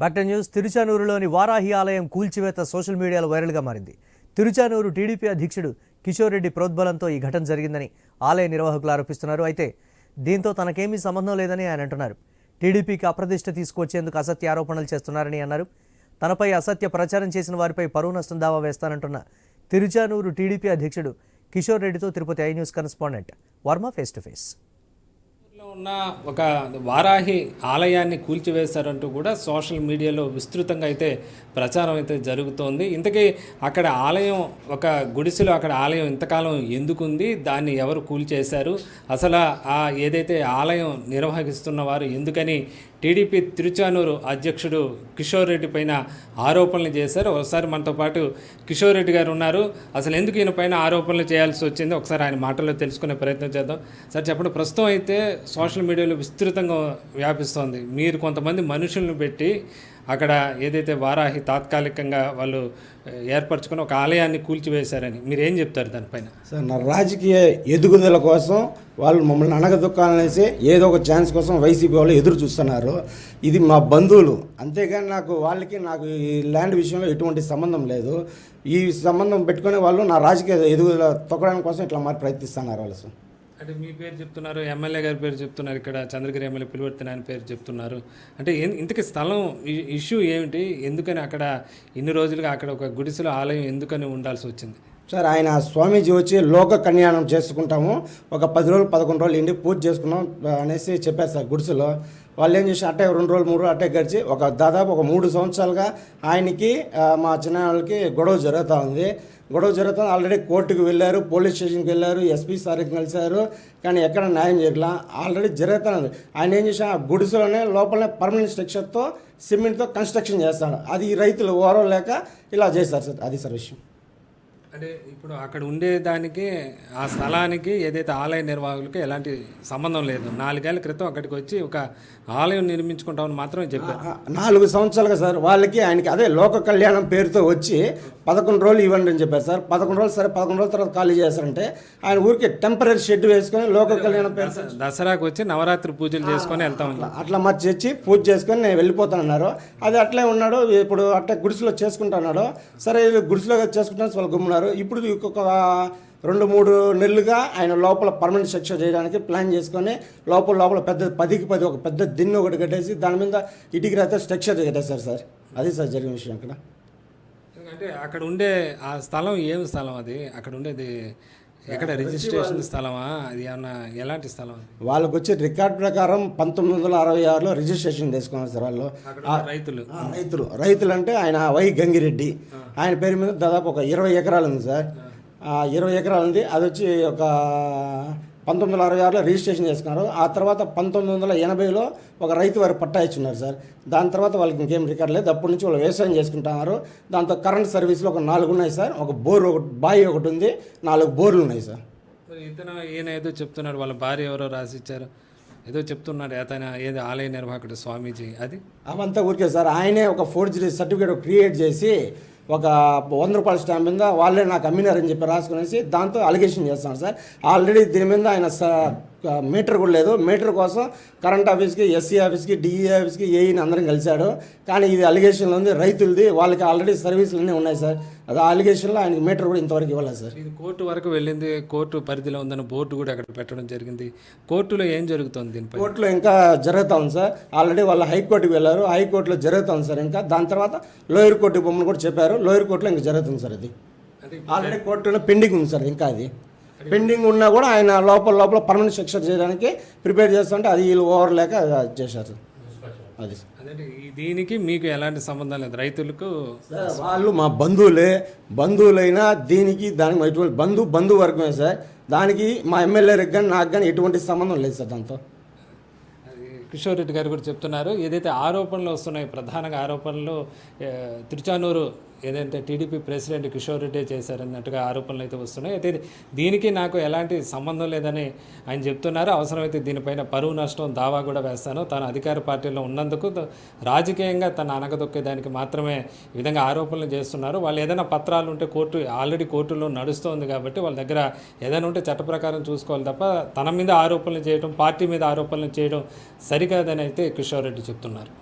Back to news. తిరుచానూరులోని వారాహి ఆలయం కూల్చివేత సోషల్ మీడియాలో వైరల్గా మారింది. తిరుచానూరు టీడీపీ అధ్యక్షుడు కిషోర్ రెడ్డి ప్రోద్బలంతో ఈ ఘటన జరిగిందని ఆలయ నిర్వాహకులు ఆరోపిస్తున్నారు. అయితే దీంతో తనకేమీ సంబంధం లేదని ఆయన అంటున్నారు. టీడీపీకి అప్రతిష్ట తీసుకొచ్చేందుకు అసత్య ఆరోపణలు చేస్తున్నారని అన్నారు. తనపై అసత్య ప్రచారం చేసిన వారిపై పరువు నష్టం దావా వేస్తానంటున్న తిరుచానూరు టీడీపీ అధ్యక్షుడు కిషోర్ రెడ్డితో Tirupati I news correspondent Varma face to face. ఉన్న ఒక వారాహి ఆలయాన్ని కూల్చివేశారంటూ కూడా సోషల్ మీడియాలో విస్తృతంగా అయితే ప్రచారం అయితే జరుగుతోంది. ఇంతకీ అక్కడ ఆలయం ఒక గుడిసెలో అక్కడ ఆలయం ఇంతకాలం ఎందుకుంది, దాన్ని ఎవరు కూల్చేశారు, అసలు ఏదైతే ఆలయం నిర్వహిస్తున్న వారు ఎందుకని టీడీపీ తిరుచానూరు అధ్యక్షుడు కిషోర్ రెడ్డి పైన ఆరోపణలు చేశారు. ఒకసారి మనతో పాటు కిషోర్ రెడ్డి గారు ఉన్నారు. అసలు ఎందుకు ఈయన పైన ఆరోపణలు చేయాల్సి వచ్చింది ఒకసారి ఆయన మాటల్లో తెలుసుకునే ప్రయత్నం చేద్దాం. సార్ చెప్పండి, ప్రస్తుతం అయితే సోషల్ మీడియాలో విస్తృతంగా వ్యాపిస్తోంది. మీరు కొంతమంది మనుషులను పెట్టి అక్కడ ఏదైతే వారాహి తాత్కాలికంగా వాళ్ళు ఏర్పరచుకుని ఒక ఆలయాన్ని కూల్చివేశారని మీరేం చెప్తారు దానిపైన? సార్, నా రాజకీయ ఎదుగుదల కోసం వాళ్ళు మమ్మల్ని అనగదొక్కాలనేసి ఏదో ఒక ఛాన్స్ కోసం వైసీపీ వాళ్ళు ఎదురు చూస్తున్నారు. ఇది మా బంధువులు, అంతేగాని నాకు ఈ ల్యాండ్ విషయంలో ఎటువంటి సంబంధం లేదు. ఈ సంబంధం పెట్టుకునే వాళ్ళు నా రాజకీయ ఎదుగుదల తొక్కడానికి కోసం ఇట్లా మరి ప్రయత్నిస్తున్నారు వాళ్ళు. సార్, అంటే మీ పేరు చెప్తున్నారు, ఎమ్మెల్యే గారి పేరు చెప్తున్నారు, ఇక్కడ చంద్రగిరి ఎమ్మెల్యే పిలువర్తి ఆయన పేరు చెప్తున్నారు. అంటే ఇంతకీ స్థలం ఇష్యూ ఏమిటి? ఎందుకని అక్కడ ఇన్ని రోజులుగా అక్కడ ఒక గుడిసెలో ఆలయం ఎందుకని ఉండాల్సి వచ్చింది? సార్, ఆయన స్వామీజీ వచ్చి లోక కళ్యాణం చేసుకుంటాము, ఒక 10 రోజులు 11 రోజులు ఇంటికి పూజ చేసుకున్నాం అనేసి చెప్పారు సార్. గుడిసెలో వాళ్ళు ఏం చేసి అట్టే 2 రోజులు 3 రోజులు అట్టే గడిచి దాదాపు ఒక 3 సంవత్సరాలుగా ఆయనకి మా చిన్న వాళ్ళకి గొడవ జరుగుతుంది. ఆల్రెడీ కోర్టుకు వెళ్ళారు, పోలీస్ స్టేషన్కి వెళ్ళారు, ఎస్పీ సార్కి కలిశారు, కానీ ఎక్కడ న్యాయం చేయట్లా. ఆల్రెడీ జరుగుతుంది. ఆయన ఏం చేసా గుడిసెలోనే లోపలనే పర్మనెంట్ స్ట్రక్చర్తో సిమెంట్తో కన్స్ట్రక్షన్ చేస్తాడు. అది రైతులు ఓరవ లేక ఇలా చేస్తారు సార్. అది సార్ విషయం. అంటే ఇప్పుడు అక్కడ ఉండేదానికి ఆ స్థలానికి ఏదైతే ఆలయ నిర్వాహకులకి ఎలాంటి సంబంధం లేదు. 4 ఏళ్ల క్రితం అక్కడికి వచ్చి ఒక ఆలయం నిర్మించుకుంటామని మాత్రమే చెప్పారు. 4 సంవత్సరాలుగా సార్ వాళ్ళకి ఆయనకి అదే లోక కళ్యాణం పేరుతో వచ్చి 11 రోజులు ఇవ్వండి అని చెప్పారు సార్. 11 రోజులు సరే, 11 రోజుల తర్వాత ఖాళీ చేస్తారంటే ఆయన ఊరికి టెంపరీ షెడ్ వేసుకొని లోక కళ్యాణం పేరు దసరాకు వచ్చి నవరాత్రి పూజలు చేసుకొని వెళ్తాం. అట్లా మరి తెచ్చి పూజ చేసుకొని నేను వెళ్ళిపోతానన్నారు. అది అట్లే ఉన్నాడు. ఇప్పుడు అట్లా గుడిసెలో చేసుకుంటున్నాడు. సరే గుడిసెలో చేసుకుంటాను వాళ్ళు గుమ్మున్నారు. ఇప్పుడు ఇంకొక 2-3 నెలలుగా ఆయన లోపల పర్మనెంట్ స్ట్రక్చర్ చేయడానికి ప్లాన్ చేసుకొని లోపల పెద్ద 10కి 10 ఒక పెద్ద దిన్ను ఒకటి కట్టేసి దాని మీద ఇటుకి రాతే స్ట్రక్చర్ కట్టేశారు సార్. అది సార్ జరిగిన విషయం. అక్కడ అంటే అక్కడ ఉండే ఆ స్థలం ఏం స్థలం? అది అక్కడ ఉండేది ఎక్కడ రిజిస్ట్రేషన్ స్థలమా? అది ఏమన్నా ఎలాంటి స్థలం? వాళ్ళకి వచ్చే రికార్డ్ ప్రకారం 1966లో రిజిస్ట్రేషన్ చేసుకున్నారు సార్ వాళ్ళు. రైతులు అంటే ఆయన వై గంగిరెడ్డి, ఆయన పేరు మీద దాదాపు ఒక 20 ఎకరాలు ఉంది సార్. 20 ఎకరాలు ఉంది. అది వచ్చి ఒక 1966లో రిజిస్ట్రేషన్ చేసుకున్నారు. ఆ తర్వాత 1980లో ఒక రైతు వారు పట్టా ఇచ్చున్నారు సార్. దాని తర్వాత వాళ్ళకి ఇంకేం రికార్డు లేదు. అప్పటి నుంచి వాళ్ళు వ్యవసాయం చేసుకుంటున్నారు. దాంతో కరెంట్ సర్వీస్లో ఒక 4 ఉన్నాయి సార్. ఒక బావి ఒకటి ఉంది, 4 బోర్లు ఉన్నాయి సార్. ఈయన ఏదో చెప్తున్నాడు, వాళ్ళ భార్య ఎవరో రాసిచ్చారు ఏదో చెప్తున్నాడు అతను, ఏదో ఆలయ నిర్వాహకుడు స్వామీజీ. అది అవంతా ఊరికే సార్. ఆయనే ఒక ఫోర్జరీ సర్టిఫికేట్ క్రియేట్ చేసి ఒక 100 రూపాయల స్టాంప్ మీద వాళ్ళే నాకు అమ్మినారని చెప్పి రాసుకునేసి దాంతో అలిగేషన్ చేస్తాను సార్. ఆల్రెడీ దీని మీద ఆయన మీటర్ కూడా లేదు. మీటర్ కోసం కరెంట్ ఆఫీస్కి, ఎస్సీ ఆఫీస్కి, డిఈ ఆఫీస్కి, ఏఈని అందరం కలిశాడు. కానీ ఇది అలిగేషన్లో ఉంది, రైతులది. వాళ్ళకి ఆల్రెడీ సర్వీసులు అన్నీ ఉన్నాయి సార్. అది అలిగేషన్లో ఆయనకి మీటర్ కూడా ఇంతవరకు ఇవ్వలేదు సార్. ఇది కోర్టు వరకు వెళ్ళింది, కోర్టు పరిధిలో ఉందని బోర్డు కూడా అక్కడ పెట్టడం జరిగింది. కోర్టులో ఏం జరుగుతుంది దీనిపై? కోర్టులో ఇంకా జరుగుతూ ఉంది సార్. ఆల్రెడీ వాళ్ళు హైకోర్టుకి వెళ్ళారు, హైకోర్టులో జరుగుతుంది సార్. ఇంకా దాని తర్వాత లోయర్ కోర్టు బొమ్మను కూడా చెప్పారు. లోయర్ కోర్టులో ఇంకా జరుగుతుంది సార్. అది ఆల్రెడీ కోర్టులో పెండింగ్ ఉంది సార్. ఇంకా అది పెండింగ్ ఉన్నా కూడా ఆయన లోపల పర్మనెంట్ స్ట్రక్చర్ చేయడానికి ప్రిపేర్ చేస్తుంటే అది వీళ్ళు ఓవర్ లేక చేశారు. అది దీనికి మీకు ఎలాంటి సంబంధం లేదు. రైతులకు వాళ్ళు మా బంధువులైనా దానికి ఎటువంటి బంధువర్గమే సార్. దానికి మా ఎమ్మెల్యేకి కానీ నాకు కానీ ఎటువంటి సంబంధం లేదు సార్ దాంతో. కిషోర్ రెడ్డి గారు కూడా చెప్తున్నారు, ఏదైతే ఆరోపణలు వస్తున్నాయి, ప్రధానంగా ఆరోపణలు తిరుచానూరు ఏదంటే టీడీపీ ప్రెసిడెంట్ కిషోర్ రెడ్డి చేశారన్నట్టుగా ఆరోపణలు అయితే వస్తున్నాయి. అయితే దీనికి నాకు ఎలాంటి సంబంధం లేదని ఆయన చెప్తున్నారు. అవసరమైతే దీనిపైన పరువు నష్టం దావా కూడా వేస్తాను. తాను అధికార పార్టీలో ఉన్నందుకు రాజకీయంగా తన అనగదొక్కేదానికి మాత్రమే ఈ విధంగా ఆరోపణలు చేస్తున్నారు. వాళ్ళు ఏదైనా పత్రాలు ఉంటే ఆల్రెడీ కోర్టులో నడుస్తోంది కాబట్టి వాళ్ళ దగ్గర ఏదైనా ఉంటే చట్ట ప్రకారం చూసుకోవాలి తప్ప తన మీద ఆరోపణలు చేయడం, పార్టీ మీద ఆరోపణలు చేయడం సరికాదని అయితే కిషోర్ రెడ్డి చెప్తున్నారు.